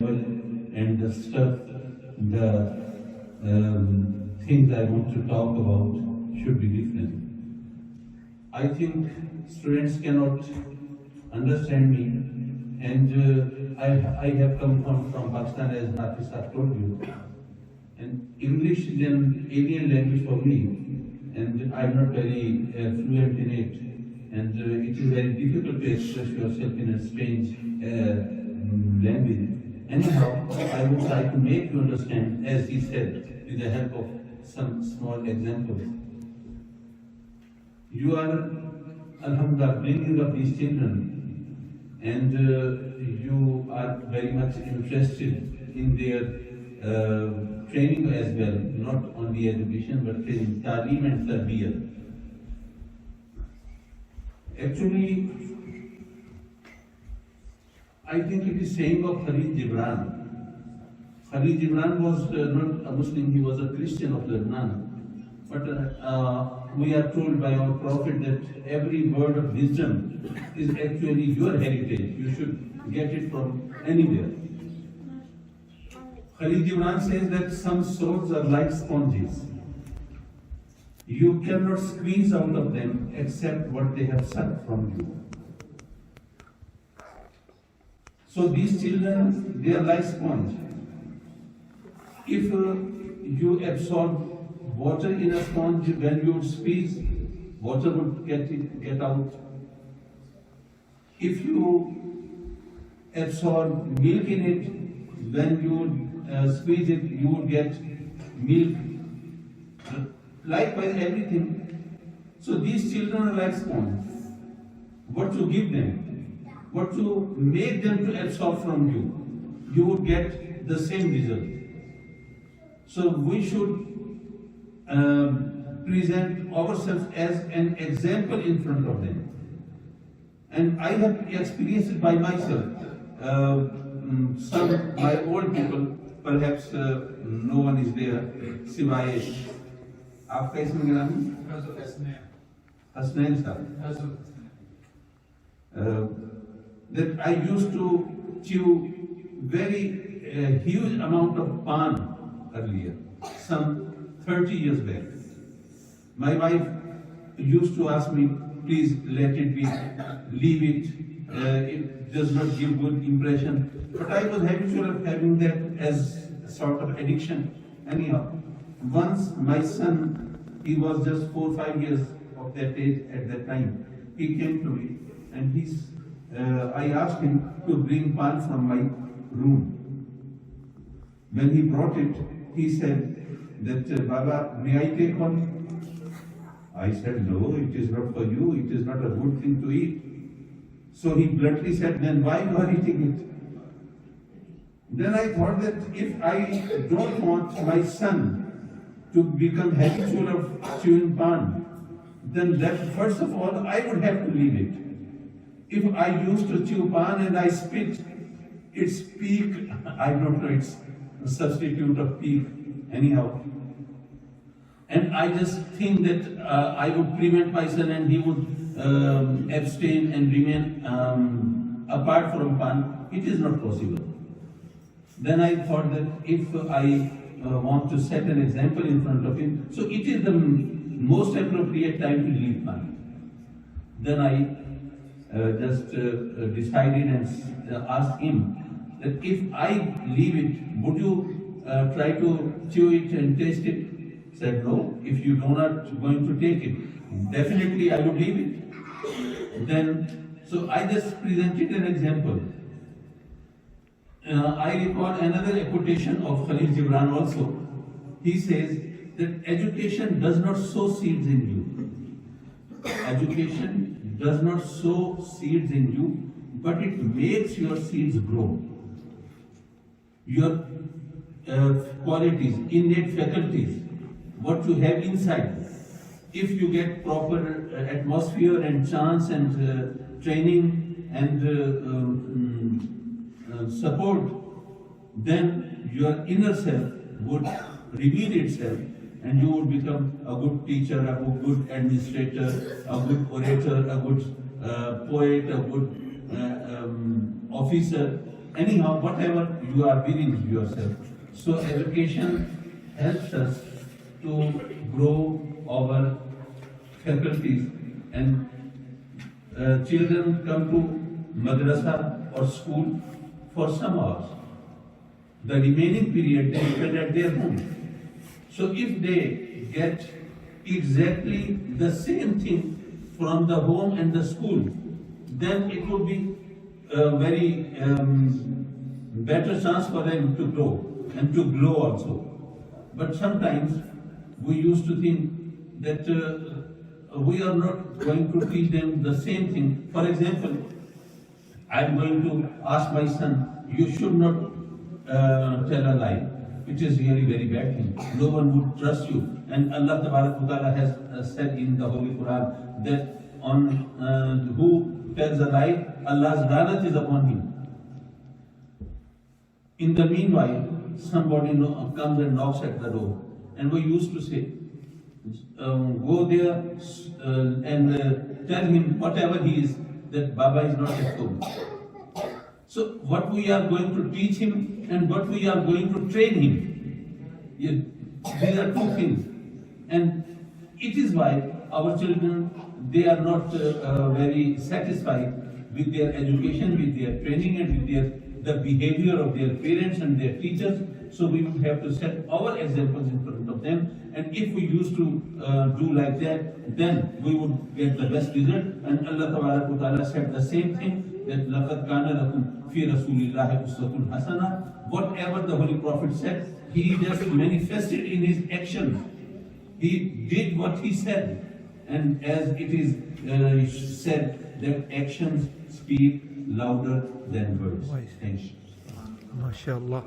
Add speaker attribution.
Speaker 1: and the stuff, the things I want to talk about should be different. I think students cannot understand me, and I have come from Pakistan, as Hafiz Saab told you, and English is an alien language for me, and I'm not very fluent in it, and it is very difficult to express yourself in a strange language. Anyhow, I will try to make you understand, as he said, with the help of some small examples. You are, Alhamdulillah, bringing up these children, and you are very much interested in their training as well, not only education, but training, Taaleem and Tarbiyah. Actually, I think it is saying of Khalid Gibran. Khalid Gibran was not a Muslim, he was a Christian of Lebanon. But we are told by our Prophet that every word of wisdom is actually your heritage. You should get it from anywhere. Khalid Gibran says that some souls are like sponges. You cannot squeeze out of them except what they have sucked from you. So these children, they are like sponge. If you absorb water in a sponge, when you would squeeze, water would get out. If you absorb milk in it, when you would squeeze it, you would get milk. Likewise, everything. So these children are like sponge. What to give them? What to make them to absorb from you, you would get the same result. So we should present ourselves as an example in front of them. And I have experienced it by myself. Some of my old people, perhaps no one is there, Sivaye. Aapka isme kya naam hai? Hasnain sahab. That I used to chew very huge amount of pan earlier, some 30 years back. My wife used to ask me, please let it be, leave it, it does not give good impression. But I was habitual of having that as a sort of addiction. Anyhow, once my son, he was just 4 or 5 years of that age at that time, he came to me and I asked him to bring pan from my room. When he brought it, he said that, Baba, may I take one? I said, no, it is not for you, it is not a good thing to eat. So he bluntly said, then why you are eating it? Then I thought that if I don't want my son to become habitual of chewing pan, then that first of all, I would have to leave it. If I used to chew pan and I spit, it's peak, I don't know, it's a substitute of peak, anyhow. And I just think that I would prevent my son and he would abstain and remain apart from pan. It is not possible. Then I thought that if I want to set an example in front of him, so it is the most appropriate time to leave pan. Then I just decided and asked him that if I leave it, would you try to chew it and taste it? He said, no, if you are not going to take it, definitely I would leave it. Then, so I just presented an example. I recall another quotation of Khalid Gibran also. He says that education does not sow seeds in you. Education does not sow seeds in you, but it makes your seeds grow. Your qualities, innate faculties, what you have inside. If you get proper atmosphere and chance and training and support, then your inner self would reveal itself and you would become a good teacher, a good administrator, a good orator, a good poet, a good officer. anyhow, whatever you are willing yourself. So education helps us to grow our faculties, and children come to madrasa or school for some hours. The remaining period they spend at their home. So if they get exactly the same thing from the home and the school, then it would be a very better chance for them to grow and to grow also. But sometimes we used to think that we are not going to teach them the same thing. For example, I'm going to ask my son, you should not tell a lie. It is really very bad thing. No one would trust you. And Allah Ta'ala has said in the Holy Quran that on who tells a lie, Allah's ghanat is upon him. In the meanwhile, somebody comes and knocks at the door, and we used to say, go there and tell him whatever he is, that Baba is not at home. So what we are going to teach him and what we are going to train him, these are two things. And it is why our children, they are not very satisfied with their education, with their training, and with the behavior of their parents and their teachers. So we would have to set our examples in front of them. And if we used to do like that, then we would get the best result. And Allah Ta'ala said the same thing, that لَقَدْ كَانَ لَكُمْ فِي رَسُولِ اللَّهِ أُسْوَةٌ حَسَنَةٌ. Whatever the Holy Prophet said, he just manifested in his actions. He did what he said. And as it is said, that actions speak louder than words. Thank you.
Speaker 2: MashaAllah.